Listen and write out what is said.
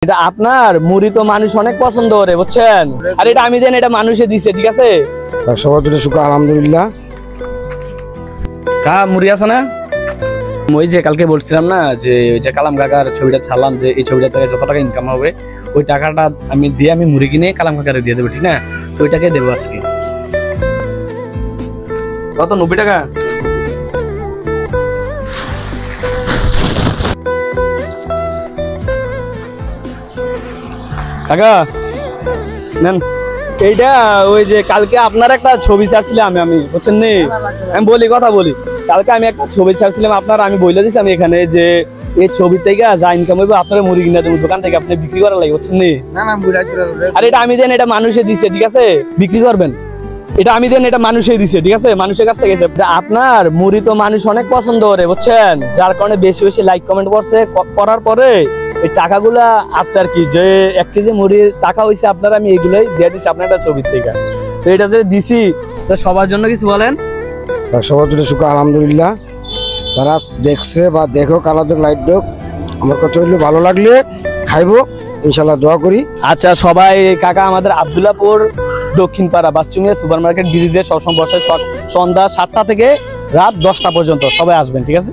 এটা আপনার মুড়ি তো মানুষ অনেক পছন্দ করে বুঝছেন। আর এটা আমি জানি এটা মানুষে দিছে, ঠিক আছে। সবার জন্য শুক্র আলহামদুলিল্লাহ। কা মুড়ি আছে না? ওই যে কালকে বলছিলাম না যে ওই যে কালাম কাকার ছবিটা ছাড়লাম, যে এই ছবিটা থেকে যত টাকা ইনকাম হবে ওই টাকাটা আমি দিয়ে আমি মুড়ি কিনে কালাম কাকারে দিয়ে দেবো, ঠিক না? তো ওইটাকে দেবো আজকে। কত? 90 টাকা। কাকা নেন এইটা। ওই যে কালকে আপনার একটা ছবি ছাড়ছিলাম আমি বুঝছেন নি, আমি কথা বলি। কালকে আমি একটা ছবি ছাড়ছিলাম আপনার, আমি বলে দিচ্ছি আমি এখানে যে এই ছবি থেকে যা ইনকাম হইব আপনারা মুড়ি কিনে দেবো দোকান থেকে, আপনি বিক্রি করার লাগে বুঝছেন নি। আর এটা আমি জানি এটা মানুষে দিছে, ঠিক আছে, বিক্রি করবেন। এটা আমি জানি এটা মানুষই দিছে, ঠিক আছে, মানুষের কাছ থেকে। আপনার মুড়ি তো মানুষ অনেক পছন্দ করে বুঝছেন, যার কারণে বেশি বেশি লাইক কমেন্ট করছে, করার পরে এই টাকাগুলা আসছে আর কি, যে 1 কেজি মুড়ির টাকা হয়েছে আপনার, আমি এইগুলাই দিয়ে দিচ্ছি আপনার একটা ছবির থেকে। তো এটা যে দিছি তো সবার জন্য কিছু বলেন। সবার জন্য শুক্র আলহামদুলিল্লাহ। যারা দেখছে বা দেখো কালা দোক লাইট দোক, আমার কথা হইলো ভালো লাগলে খাইবো ইনশাল্লাহ, দোয়া করি। আচ্ছা সবাই, কাকা আমাদের আব্দুল্লাহপুর দক্ষিণ পাড়া বাচ্চুমিয়া সুপার মার্কেট ব্রিজে সবসময় বসে সন্ধ্যা 7টা থেকে রাত 10টা পর্যন্ত, সবাই আসবেন, ঠিক আছে।